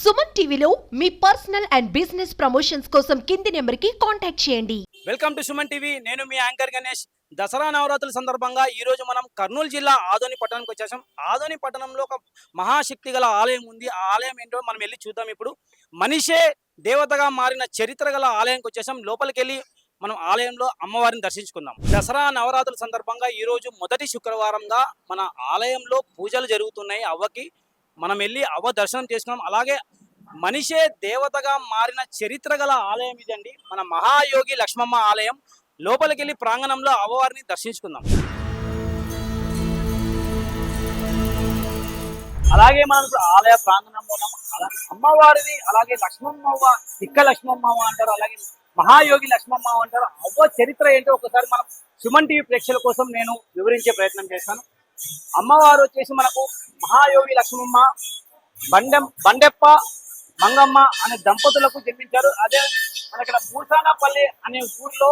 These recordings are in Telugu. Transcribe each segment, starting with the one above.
సుమన్ టీవీలో మీ పర్సనల్ అండ్ బిజినెస్ ప్రమోషన్స్ కోసం కింది నెంబర్కి కాంటాక్ట్ చేయండి. Welcome to Suman TV. నేను మీ యాంకర్ గణేష్. దసరా నవరాత్రుల సందర్భంగా ఈ రోజు మనం కర్నూలు జిల్లా ఆదోని పట్టణానికి వచ్చేసాం. ఆదోని పట్టణంలో ఒక మహాశక్తి గల ఆలయం ఉంది. ఆ ఆలయం ఏంటో మనం వెళ్ళి చూద్దాం. ఇప్పుడు మనిషే దేవతగా మారిన చరిత్ర గల ఆలయానికి వచ్చేసాం. లోపలికి వెళ్ళి మనం ఆలయంలో అమ్మవారిని దర్శించుకుందాం. దసరా నవరాత్రుల సందర్భంగా ఈ రోజు మొదటి శుక్రవారంగా మన ఆలయంలో పూజలు జరుగుతున్నాయి. అవ్వకి మనం వెళ్ళి అవ్వ దర్శనం చేసుకున్నాం. అలాగే మనిషే దేవతగా మారిన చరిత్ర గల ఆలయం ఇదండి, మన మహాయోగి లక్ష్మమ్మ ఆలయం. లోపలికి వెళ్ళి ప్రాంగణంలో అమ్మవారిని దర్శించుకుందాం. అలాగే మనం ఆలయ ప్రాంగణంలో అమ్మవారిని, అలాగే లక్ష్మమ్మ, తిక్క లక్ష్మమ్మ అంటారు, అలాగే మహాయోగి లక్ష్మమ్మ అంటారు. అవ్వ చరిత్ర ఏంటో ఒకసారి మనం సుమన్ టీవీ ప్రేక్షకుల కోసం నేను వివరించే ప్రయత్నం చేస్తాను. అమ్మవారు వచ్చేసి మనకు మహాయోగి లక్ష్మమ్మ బండెప్ప మంగమ్మ అనే దంపతులకు జన్మించారు. అదే మనకి మూసానపల్లి అనే ఊర్లో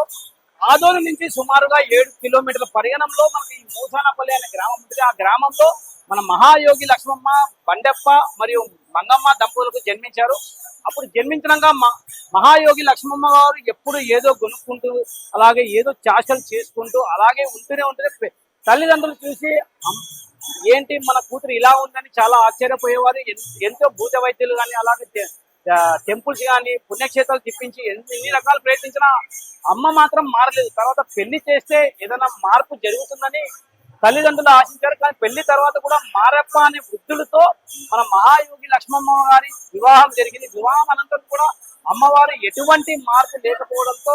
ఆదోని నుంచి సుమారుగా 7 కిలోమీటర్ల పరిగణంలో మనకి మూసానపల్లి అనే గ్రామం ఉంటుంది. ఆ గ్రామంలో మన మహాయోగి లక్ష్మమ్మ, బండెప్ప మరియు మంగమ్మ దంపతులకు జన్మించారు. అప్పుడు జన్మించడంగా మహాయోగి లక్ష్మమ్మ గారు ఎప్పుడు ఏదో కొనుక్కుంటూ, అలాగే ఏదో చాషలు చేసుకుంటూ అలాగే ఉంటూనే ఉంటుంది. తల్లిదండ్రులు చూసి ఏంటి మన కూతురు ఇలా ఉందని చాలా ఆశ్చర్యపోయేవారు. ఎంతో భూత వైద్యులు కానీ, అలాగే టెంపుల్స్ కానీ, పుణ్యక్షేత్రాలు తిప్పించి ఎన్ని రకాలు ప్రయత్నించినా అమ్మ మాత్రం మారలేదు. తర్వాత పెళ్లి చేస్తే ఏదైనా మార్పు జరుగుతుందని తల్లిదండ్రులు ఆశించారు. కానీ పెళ్లి తర్వాత కూడా మారప్ప అనే వృద్ధులతో మన మహాయోగి లక్ష్మమ్మ గారి వివాహం జరిగింది. వివాహం అనంతరం కూడా అమ్మవారు ఎటువంటి మార్పు లేకపోవడంతో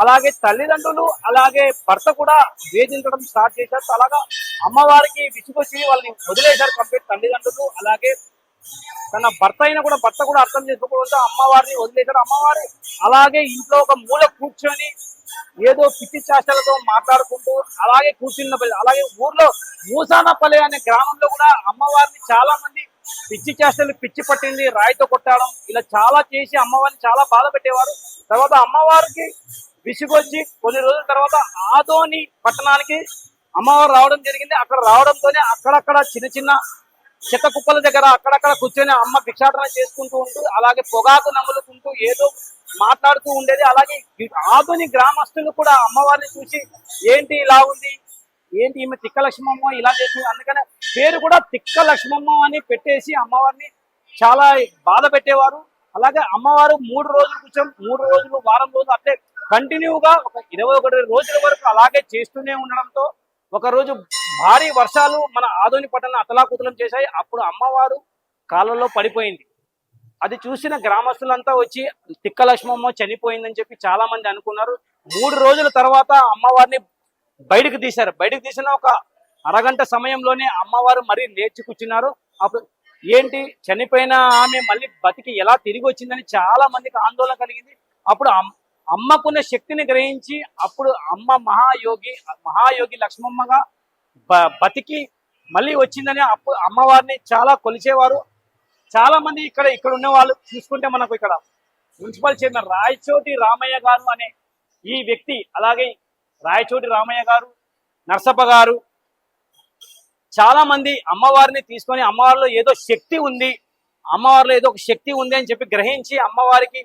అలాగే తల్లిదండ్రులు అలాగే భర్త కూడా వేధించడం స్టార్ట్ చేశారు. అలాగా అమ్మవారికి విసుగొచ్చి వాళ్ళని వదిలేశారు కంప్లీట్ తల్లిదండ్రులు. అలాగే తన భర్త కూడా అర్థం చేసుకోవడంతో అమ్మవారిని వదిలేశారు. అమ్మవారి అలాగే ఇంట్లో ఒక మూల కూర్చొని ఏదో పిచ్చి చేష్టలతో మాట్లాడుకుంటూ అలాగే కూర్చున్న, అలాగే ఊర్లో మూసానపల్లి అనే గ్రామంలో కూడా అమ్మవారిని చాలా మంది పిచ్చి చేష్టలు, పిచ్చి పట్టింది, రాయితో కొట్టడం, ఇలా చాలా చేసి అమ్మవారిని చాలా బాధ పెట్టేవారు. తర్వాత అమ్మవారికి విసుగొచ్చి కొన్ని రోజుల తర్వాత ఆదోని పట్టణానికి అమ్మవారు రావడం జరిగింది. అక్కడ రావడంతోనే అక్కడక్కడ చిన్న చెత్త కుప్పల దగ్గర అక్కడక్కడ కూర్చొని అమ్మ భిక్షాటన చేసుకుంటూ ఉంటూ, అలాగే పొగాకు నములుకుంటూ ఏదో మాట్లాడుతూ ఉండేది. అలాగే ఆదోని గ్రామస్తులు కూడా అమ్మవారిని చూసి ఏంటి ఇలా ఉంది, ఏంటి ఈమె తిక్క లక్ష్మమ్మ ఇలా చేసింది, అందుకనే పేరు కూడా తిక్క లక్ష్మమ్మ అని పెట్టేసి అమ్మవారిని చాలా బాధ పెట్టేవారు. అలాగే అమ్మవారు 3 రోజులు కూర్చొని 3 రోజులు, వారం రోజులు అంటే కంటిన్యూగా ఒక 21 రోజుల వరకు అలాగే చేస్తూనే ఉండడంతో ఒకరోజు భారీ వర్షాలు మన ఆదోని పట్టణాన్ని అతలాకుతలం చేశాయి. అప్పుడు అమ్మవారు కాలంలో పడిపోయింది. అది చూసిన గ్రామస్తులంతా వచ్చి తిక్క లక్ష్మమ్మ చనిపోయిందని చెప్పి చాలా మంది అనుకున్నారు. 3 రోజుల తర్వాత అమ్మవారిని బయటకు తీశారు. బయటకు తీసిన ఒక అరగంట సమయంలోనే అమ్మవారు మరీ లేచి కూర్చున్నారు. అప్పుడు ఏంటి చనిపోయిన ఆమె మళ్ళీ బతికి ఎలా తిరిగి వచ్చిందని చాలా మందికి ఆందోళన కలిగింది. అప్పుడు అమ్మకున్న శక్తిని గ్రహించి అప్పుడు అమ్మ మహాయోగి లక్ష్మమ్మగా బతికి మళ్ళీ వచ్చిందని అప్పుడు అమ్మవారిని చాలా కొలిచేవారు. చాలా మంది ఇక్కడ ఉన్న వాళ్ళు చూసుకుంటే మనకు ఇక్కడ మున్సిపల్ చైర్మన్ రాయచోటి రామయ్య గారు అనే ఈ వ్యక్తి, అలాగే రాయచోటి రామయ్య గారు, నర్సప్ప గారు, చాలా మంది అమ్మవారిని తీసుకొని అమ్మవారిలో ఏదో శక్తి ఉంది, అమ్మవారిలో ఏదో ఒక శక్తి ఉంది అని చెప్పి గ్రహించి అమ్మవారికి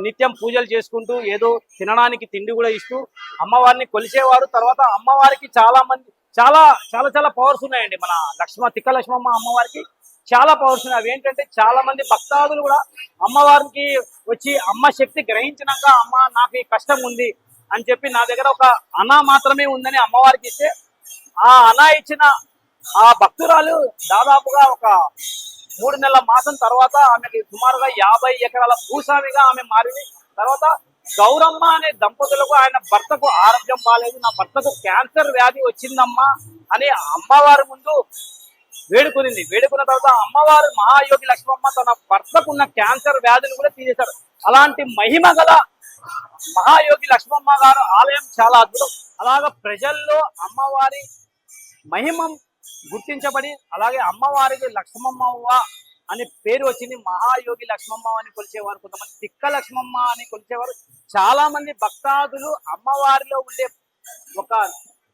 నిత్యం పూజలు చేసుకుంటూ ఏదో తినడానికి తిండి కూడా ఇస్తూ అమ్మవారిని కొలిచేవారు. తర్వాత అమ్మవారికి చాలా మంది చాలా పవర్స్ ఉన్నాయండి. మన తిక్క లక్ష్మమ్మ అమ్మవారికి చాలా పవర్స్ ఉన్నాయి. అవి ఏంటంటే చాలా మంది భక్తాదులు కూడా అమ్మవారికి వచ్చి అమ్మ శక్తి గ్రహించినాక అమ్మ నాకు ఈ కష్టం ఉంది అని చెప్పి నా దగ్గర ఒక అనా మాత్రమే ఉందని అమ్మవారికి ఇస్తే ఆ అనా ఇచ్చిన ఆ భక్తురాలు దాదాపుగా ఒక 3 నెలల మాసం తర్వాత ఆమెకి సుమారుగా 50 ఎకరాల భూస్వామిగా ఆమె మారింది. తర్వాత గౌరమ్మ అనే దంపతులకు ఆయన భర్తకు ఆరోగ్యం బాలేదు, నా భర్తకు క్యాన్సర్ వ్యాధి వచ్చిందమ్మా అని అమ్మవారి ముందు వేడుకున్న తర్వాత అమ్మవారు మహాయోగి లక్ష్మమ్మ తన భర్తకున్న క్యాన్సర్ వ్యాధిని కూడా తీసేశారు. అలాంటి మహిమ గల మహాయోగి లక్ష్మమ్మ గారు ఆలయం చాలా అద్భుతం. అలాగా ప్రజల్లో అమ్మవారి మహిమ గుర్తించబడి అలాగే అమ్మవారికి లక్ష్మమ్మ అనే పేరు వచ్చింది. మహాయోగి లక్ష్మమ్మ అని కొలిచేవారు, కొంతమంది తిక్క లక్ష్మమ్మ అని కొలిచేవారు. చాలా మంది భక్తాదులు అమ్మవారిలో ఉండే ఒక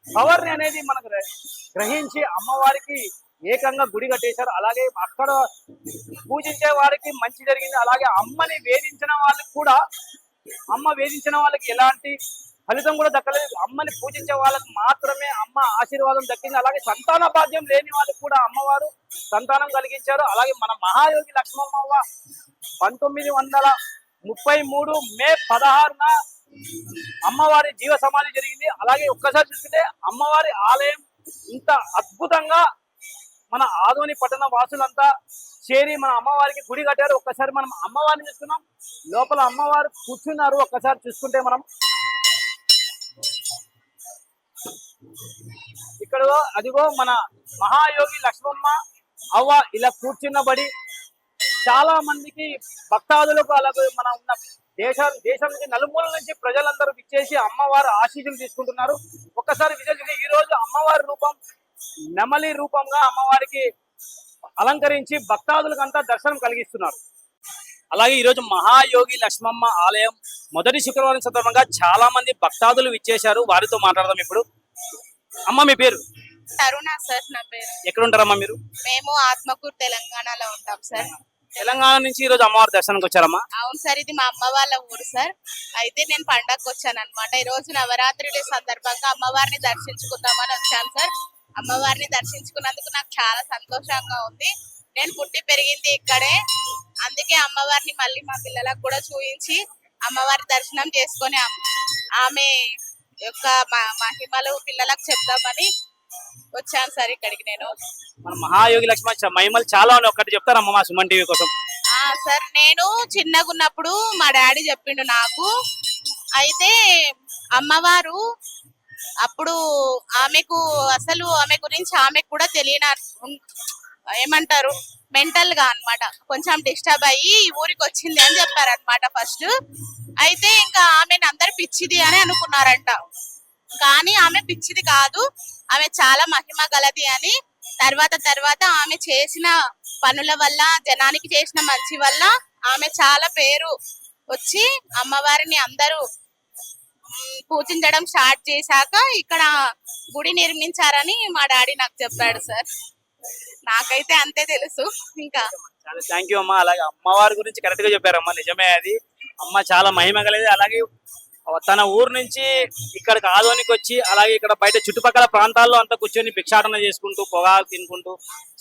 పవర్ అనేది మనకు గ్రహించి అమ్మవారికి ఏకంగా గుడి కట్టేశారు. అలాగే అక్కడ పూజించే వారికి మంచి జరిగింది. అలాగే అమ్మని వేధించిన వాళ్ళకి కూడా అమ్మ వేధించిన వాళ్ళకి ఎలాంటి ఫలితం కూడా దక్కలేదు. అమ్మని పూజించే వాళ్ళకి మాత్రమే అమ్మ ఆశీర్వాదం దక్కింది. అలాగే సంతాన భాగ్యం లేని వాళ్ళకి కూడా అమ్మవారు సంతానం కలిగించారు. అలాగే మన మహాయోగి లక్ష్మమ్మవ్వ 1933 మే 16న అమ్మవారి జీవ సమాధి జరిగింది. అలాగే ఒక్కసారి చూసుకుంటే అమ్మవారి ఆలయం ఇంత అద్భుతంగా మన ఆదోని పట్టణ వాసులంతా చేరి మన అమ్మవారికి గుడి కట్టారు. ఒక్కసారి మనం అమ్మవారిని చూస్తున్నాం. లోపల అమ్మవారు కూర్చున్నారు. ఒక్కసారి చూసుకుంటే మనం ఇక్కడ అదిగో మన మహాయోగి లక్ష్మమ్మ అవ్వ ఇలా కూర్చున్నబడి చాలా మందికి భక్తాదులకు అలాగే మన ఉన్న దేశం నుంచి నలుమూల నుంచి ప్రజలందరూ విచ్చేసి అమ్మవారి ఆశీస్సులు తీసుకుంటున్నారు. ఒక్కసారి విజయ్ ఈ రోజు అమ్మవారి రూపం నెమలి రూపంగా అమ్మవారికి అలంకరించి భక్తాదులకంతా దర్శనం కలిగిస్తున్నారు. అలాగే ఈరోజు మహాయోగి లక్ష్మమ్మ ఆలయం మొదటి శుక్రవారం సందర్భంగా చాలా మంది భక్తాదులు విచ్చేశారు. వారితో మాట్లాడదాం ఇప్పుడు. అమ్మ మీ పేరు? తరుణ సార్ నా పేరు. ఎక్కడ ఉంటారమ్మా మీరు? మేము ఆత్మకూరు తెలంగాణలో ఉంటాం సార్. తెలంగాణ నుంచి ఈ రోజు అమ్మవారి దర్శనానికి వచ్చారమ్మా? అవును సార్, ఇది మా అమ్మ వాళ్ళ ఊరు సార్. అయితే నేను పండగకు వచ్చాను అనమాట. ఈ రోజు నవరాత్రుల సందర్భంగా అమ్మవారిని దర్శించుకుందామని వచ్చాను సార్. అమ్మవారిని దర్శించుకున్నందుకు నాకు చాలా సంతోషంగా ఉంది. నేను పుట్టి పెరిగింది ఇక్కడే, అందుకే అమ్మవారిని మళ్ళీ మా పిల్లలకు కూడా చూపించి అమ్మవారి దర్శనం చేసుకొని ఆమె యొక్క మహిమలు పిల్లలకు చెప్తామని వచ్చాను సార్ ఇక్కడికి. నేను మన మహాయోగి లక్ష్మమ్మ మహిమలు చాలా ఉన్నాయి, ఒక్కటి చెప్తారమ్మ మా సుమన్ టీవీ కోసం? సార్, నేను చిన్నగా ఉన్నప్పుడు మా డాడీ చెప్పిండు నాకు. అయితే అమ్మవారు అప్పుడు ఆమెకు అసలు ఆమె గురించి ఆమెకు కూడా తెలియని ఏమంటారు మెంటల్ గా అన్నమాట, కొంచెం డిస్టర్బ్ అయ్యి ఈ ఊరికి వచ్చింది అని చెప్పారనమాట ఫస్ట్. అయితే ఇంకా ఆమెను అందరు పిచ్చిది అని అనుకున్నారంట, కానీ ఆమె పిచ్చిది కాదు, ఆమె చాలా మహిమ గలది అని. తర్వాత ఆమె చేసిన పనుల వల్ల, జనానికి చేసిన మంచి వల్ల ఆమె చాలా పేరు వచ్చి అమ్మవారిని అందరూ పూజించడం స్టార్ట్ చేశాక ఇక్కడ గుడి నిర్మించారని మా డాడీ నాకు చెప్పాడు సార్. నాకైతే అంతే తెలుసు. ఇంకా చాలా థ్యాంక్ యూ అమ్మా. అలాగే అమ్మవారి గురించి కరెక్ట్ గా చెప్పారమ్మా, నిజమే అది. అమ్మ చాలా మహిమ కలిగి అలాగే తన ఊరు నుంచి ఇక్కడికి ఆదోనికి వచ్చి అలాగే ఇక్కడ బయట చుట్టుపక్కల ప్రాంతాల్లో అంతా కూర్చొని భిక్షాటన చేసుకుంటూ పొగాకు తినుకుంటూ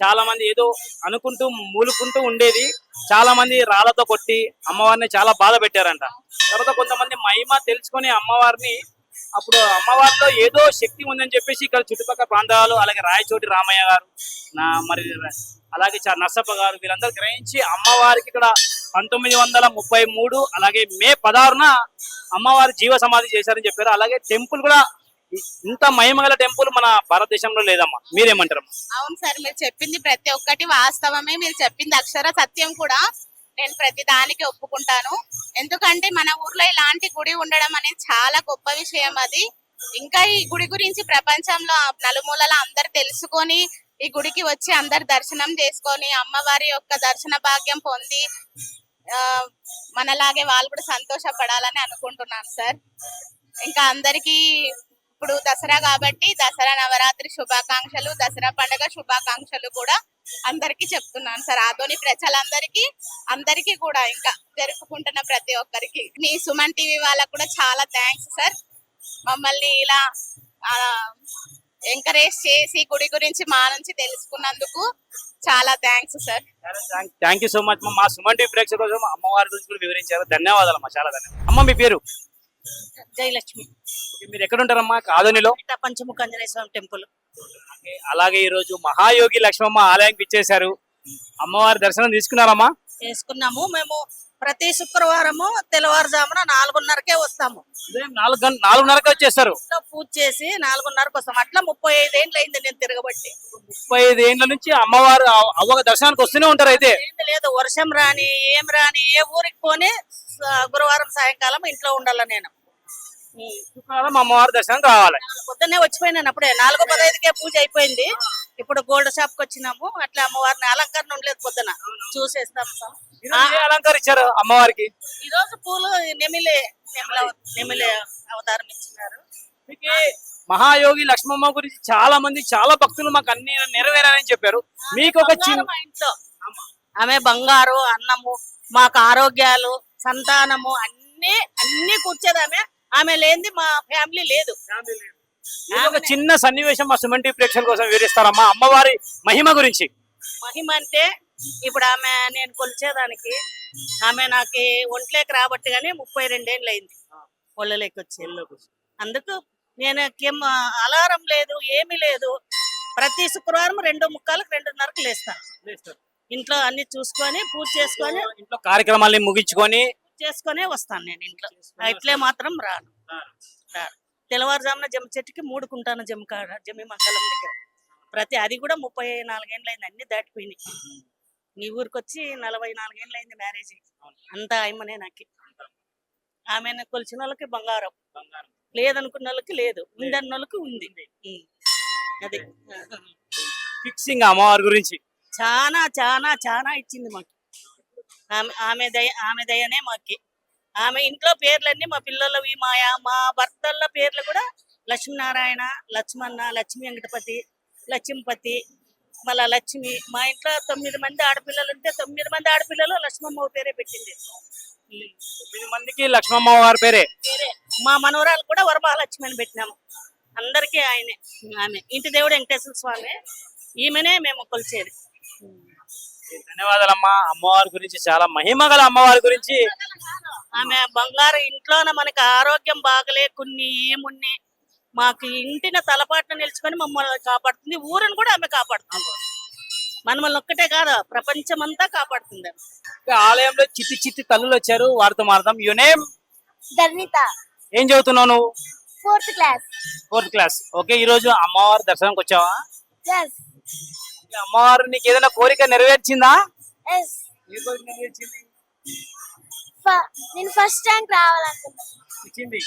చాలా మంది ఏదో అనుకుంటూ మూలుకుంటూ ఉండేది. చాలా మంది రాళ్లతో కొట్టి అమ్మవారిని చాలా బాధ పెట్టారంట. తర్వాత కొంతమంది మహిమ తెలుసుకొని అమ్మవారిని అప్పుడు అమ్మవారిలో ఏదో శక్తి ఉందని చెప్పేసి ఇక్కడ చుట్టుపక్కల ప్రాంతాలు అలాగే రాయచోటి రామయ్య గారు మరి అలాగే నర్సప్ప గారు వీళ్ళందరూ గ్రహించి అమ్మవారికి ఇక్కడ 1933 అలాగే మే 16న అమ్మవారి జీవ సమాధి చేశారని చెప్పారు. అలాగే టెంపుల్ కూడా ఇంత మహిమగల టెంపుల్ మన భారతదేశంలో లేదమ్మా, మీరేమంటారమ్మా? అవును సార్, మీరు చెప్పింది ప్రతి ఒక్కటి వాస్తవమే. మీరు చెప్పింది అక్షర సత్యం కూడా. నేను ప్రతి దానికి ఒప్పుకుంటాను. ఎందుకంటే మన ఊర్లో ఇలాంటి గుడి ఉండడం అనేది చాలా గొప్ప విషయం. అది ఇంకా ఈ గుడి గురించి ప్రపంచంలో నలుమూలల అందరు తెలుసుకొని ఈ గుడికి వచ్చి అందరు దర్శనం చేసుకొని అమ్మవారి యొక్క దర్శన భాగ్యం పొంది మనలాగే వాళ్ళు కూడా సంతోషపడాలని అనుకుంటున్నాను సార్. ఇంకా అందరికి ఇప్పుడు దసరా కాబట్టి దసరా నవరాత్రి శుభాకాంక్షలు, దసరా పండుగ శుభాకాంక్షలు కూడా అందరికి చెప్తున్నాను సార్. ఆదోని అందరికి కూడా ఇంకా జరుపుకుంటున్న ప్రతి ఒక్కరికి మీ సుమన్ టీవీ వాళ్ళకు కూడా చాలా థ్యాంక్స్ సార్. మమ్మల్ని ఇలా ఎంకరేజ్ చేసి గుడి గురించి మా నుంచి తెలుసుకున్నందుకు చాలా thanks sir. Thank you so much మా సుమన్ టీవీ ప్రేక్షకుల కోసం అమ్మవారి గురించి కూడా వివరించారు. ధన్యవాదాలు అమ్మా, చాలా ధన్యవాదాలు. అమ్మ మీ పేరు? జయలక్ష్మి. మీరు ఎక్కడ ఉంటారమ్మా? ఆదోనిలో పంచముఖ ఆంజనేయ స్వామి టెంపుల్. అలాగే ఈ రోజు మహాయోగి లక్ష్మమ్మ ఆలయానికి ఇచ్చేశారు. అమ్మవారి దర్శనం తీసుకున్నారమ్మా? చేసుకున్నాము. మేము ప్రతి శుక్రవారము తెల్లవారుజామున 4:30కే వస్తాము. 4:30కి వచ్చేస్తారు. పూజ చేసి 4:30కి వస్తాము. అట్లా 35 ఏళ్ళు అయింది నేను తిరగబట్టి. 35 ఏళ్ళ నుంచి అమ్మవారు అవ్వ దర్శనానికి వస్తూనే ఉంటారు. అయితే లేదు, వర్షం రాని ఏం రాని ఏ ఊరికి పోని గురువారం సాయంకాలం ఇంట్లో ఉండాల. నేను శుక్రవారం అమ్మవారి దర్శనానికి రావాలి. పొద్దున్నే వచ్చిపోయినాను. అప్పుడే 4:15కే పూజ అయిపోయింది. ఇప్పుడు గోల్డ్ షాప్ కి వచ్చినాము. అట్లా అమ్మవారిని అలంకరణ ఉండలేదు, పొద్దున చూసేస్తాం. అలంకరించారు అమ్మవారికి. ఈ రోజు పూలు నెమిలే అవతారం ఇచ్చినారు. మహాయోగి లక్ష్మమ్మ గురించి చాలా మంది చాలా భక్తులు మాకు అన్ని నెరవేరాలని చెప్పారు. మీకు ఒక చిన్న బంగారు మా ఇంట్లో ఆమె బంగారు, అన్నము, మాకు ఆరోగ్యాలు, సంతానము అన్ని కూర్చేది ఆమె. ఆమె లేనిది మా ఫ్యామిలీ లేదు. ఏదో ఒక చిన్న సన్నివేశం మా సుమన్ టీవీ ప్రేక్షకుల కోసం వివరిస్తారమ్మా అమ్మవారి మహిమ గురించి. మహిమ అంటే ఇప్పుడు ఆమె నేను కొలిచేదానికి ఆమె నాకు ఒంట్లోకి రాబట్టి గానీ 32 ఏళ్ళు అయింది ఒళ్ళలోకి వచ్చి. అందుకు నేను అలారం లేదు, ఏమీ లేదు. ప్రతి శుక్రవారం 2:45కి 2:30కి లేస్తాను. ఇంట్లో అన్ని చూసుకొని పూజ చేసుకొని ఇంట్లో కార్యక్రమాల్ని ముగించుకొని చేసుకొని వస్తాను. నేను ఇంట్లో ఇట్లే మాత్రం రాను. తెల్లవారుజామున జమ్మి చెట్టుకి 3 కుంటాను జమ్మి మంగళం దగ్గర. అది కూడా 34 ఏళ్ళు అయింది. అన్ని దాటిపోయినాయి. ఈ ఊరికి వచ్చి 44 ఏళ్ళు అయింది మ్యారేజ్. అంతా ఆయమనే నాకు. ఆమెను కొలిచిన వాళ్ళకి బంగారం, లేదనుకున్న వాళ్ళకి లేదు, ఉందన్న వాళ్ళకి ఉంది. అది ఫిక్సింగ్ అమ్మవారి గురించి చాలా చాలా చాలా ఇచ్చింది మాకు. ఆమె దయనే మాకి. ఆమె ఇంట్లో పేర్లన్నీ మా పిల్లలవి, మా భర్తల పేర్లు కూడా లక్ష్మీనారాయణ, లక్ష్మణ, లక్ష్మీ వెంకటపతి, లక్ష్మీపతి, మళ్ళా లక్ష్మి. మా ఇంట్లో 9 మంది ఆడపిల్లలు ఉంటే 9 మంది ఆడపిల్లలు లక్ష్మమ్మ పేరే పెట్టింది. 9 మందికి లక్ష్మమ్మ వారి పేరే. మా మనవరాలు కూడా వరమహాలక్ష్మి అని పెట్టినాము. అందరికీ ఆయనే. ఆమె ఇంటి దేవుడు వెంకటేశ్వర స్వామి. ఈమెనే మేము కొలిచేది. ధన్యవాదాలమ్మా. అమ్మవారి గురించి చాలా మహిమ గల అమ్మవారి గురించి. ఆమె బంగారు. ఇంట్లోన మనకి ఆరోగ్యం బాగలే కొన్ని ఏమున్ని మాకు ఇంటిన తలపాటున నిలుచుకొని మమ్మల్ని కాపాడుతుంది. ఊరిని కూడా ఆమె కాపాడుతుంది. మనల్ని ఒక్కటే కాదు, ప్రపంచమంతా కాపాడుతుంది. ఆలయంలో చిట్టి తల్లులు వచ్చారు, వారితో మారదాం. You name? ధర్నిత. ఏం చదువుతున్నావు నువ్వు? 4th class. 4th class. Okay, ఈ రోజు అమ్మవారి దర్శనంకి వచ్చావా? yes. ఈ అమ్మవారు నీకు ఏదైనా కోరిక నెరవేర్చిందా? yes. ఏ కోరిక నెరవేర్చింది? నేను ఫస్ట్ ర్యాంక్ రావాలనుకున్నా. ఇచ్చింది.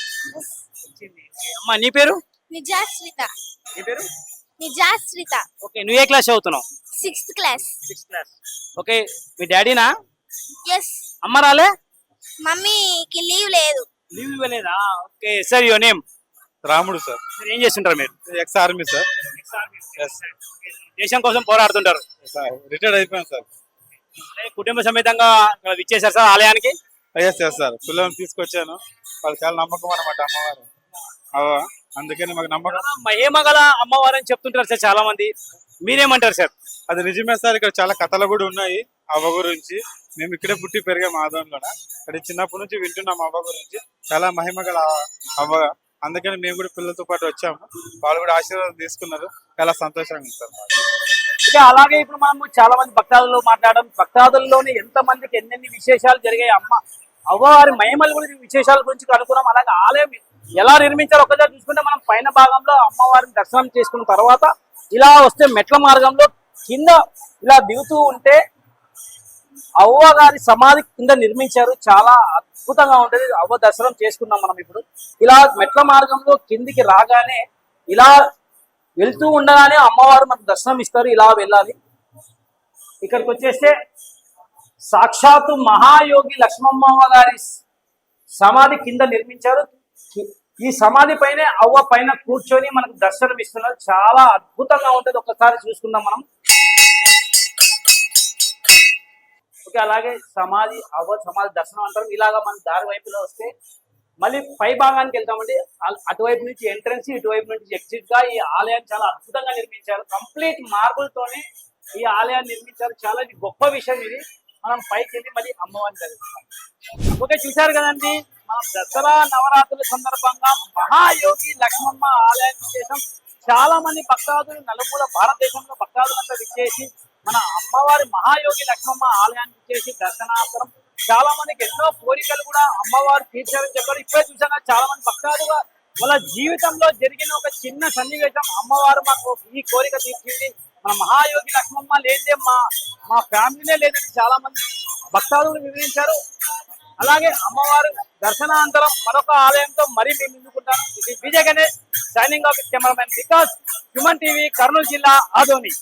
అమ్మా నీ పేరు? నిజాశ్రిత. నీ పేరు? నిజాశ్రిత. ఓకే, నువ్వు ఏ క్లాస్ చదువుతున్నావు? 6th class. 6th class. Okay, మీ డాడీనా? ఎస్. అమ్మ రాలే? మమ్మీకి లీవ్ లేదు. లీవ్ ఇవ్వలేదా? Okay sir, your name? Ramudu sir. మీరు ఏం చేస్తుంటారు? మీరు ఎక్స్ ఆర్మీ సార్. దేశం కోసం పోరాడుతుంటారు. రిటైర్డ్ అయిపోయాను సార్. కుటుంబ సమేతంగా విచ్చేశారు సార్ ఆలయానికి? Yes sir. పిల్లల్ని తీసుకొచ్చాను. వాళ్ళు చాలా నమ్మకం అన్నమాట అమ్మవారు. అందుకని మాకు నమ్మకం. మహిమ గల అమ్మవారు అని చెప్తుంటారు సార్ చాలా మంది. మీరేమంటారు సార్? అది నిజమే సార్. ఇక్కడ చాలా కథలు కూడా ఉన్నాయి అవ్వ గురించి. మేము ఇక్కడే పుట్టి పెరిగాము ఆదోన్లోన. ఇక్కడ చిన్నప్పటి నుంచి వింటున్నాం అవ్వ గురించి. చాలా మహిమ గల అవ్వ. అందుకని మేము కూడా పిల్లలతో పాటు వచ్చాము. వాళ్ళు కూడా ఆశీర్వాదం తీసుకున్నారు. చాలా సంతోషంగా ఉంది సార్. ఇక అలాగే ఇప్పుడు మనము చాలా మంది భక్తాదుల్లో మాట్లాడడం, భక్తాదుల్లోనే ఎంత మందికి ఎన్నెన్ని విశేషాలు జరిగాయి అమ్మవారి మహిమల గురించి విశేషాల గురించి కనుక్కున్నాం. అలాగే ఆలయం ఎలా నిర్మించాలో ఒకసారి చూసుకుంటే మనం పైన భాగంలో అమ్మవారిని దర్శనం చేసుకున్న తర్వాత ఇలా వస్తే మెట్ల మార్గంలో కింద ఇలా దిగుతూ ఉంటే అవ్వగారి సమాధి కింద నిర్మించారు. చాలా అద్భుతంగా ఉంటది. అవ్వ దర్శనం చేసుకున్నాం మనం ఇప్పుడు. ఇలా మెట్ల మార్గంలో కిందికి రాగానే ఇలా వెళ్తూ ఉండగానే అమ్మవారు మనకు దర్శనం ఇస్తారు. ఇలా వెళ్ళాలి. ఇక్కడికి వచ్చేస్తే సాక్షాత్తు మహాయోగి లక్ష్మమ్మ గారి సమాధి కింద నిర్మించారు. ఈ సమాధి పైనే అవ్వ పైన కూర్చొని మనకు దర్శనం ఇస్తున్నారు. చాలా అద్భుతంగా ఉంటది. ఒకసారి చూసుకుందాం మనం. ఓకే, అలాగే అవ్వ సమాధి దర్శనం అంటారు. ఇలాగా మన దారి వైపులో వస్తే మళ్ళీ పై భాగానికి వెళ్తామండి. అటువైపు నుంచి ఎంట్రన్స్, ఇటువైపు నుంచి ఎగ్జిట్ గా ఈ ఆలయాన్ని చాలా అద్భుతంగా నిర్మించారు. కంప్లీట్ మార్బుల్ తోనే ఈ ఆలయాన్ని నిర్మించారు. చాలా గొప్ప విషయం ఇది. మనం పైకి వెళ్ళి మళ్ళీ అమ్మవారిని చదువుతాం. ఓకే, చూశారు కదండి. మనం దసరా నవరాత్రుల సందర్భంగా మహాయోగి లక్ష్మమ్మ ఆలయాన్ని చేసాం. చాలా మంది భక్తాదులు నలుమూల భారతదేశంలో భక్తాదులంతా విచ్చేసి మన అమ్మవారి మహాయోగి లక్ష్మమ్మ ఆలయాన్ని చేసి దర్శనానంతరం చాలా మందికి ఎన్నో కోరికలు కూడా అమ్మవారు తీర్చారని చెప్పారు. ఇప్పుడే చూసాక చాలా మంది భక్తాదుగా వాళ్ళ జీవితంలో జరిగిన ఒక చిన్న సన్నివేశం, అమ్మవారు మాకు ఈ కోరిక తీర్చింది, మన మహాయోగి లక్ష్మమ్మ లేదే మా ఫ్యామిలీనే లేదని చాలా మంది భక్తాదులు వివరించారు. అలాగే అమ్మవారు దర్శనానంతరం మరొక ఆలయంతో మరీ మేము ముందుకుంటాను. ఇది Vijay Ganesh signing off cameraman Vikas, Suman TV, Kurnool జిల్లా, ఆదోని.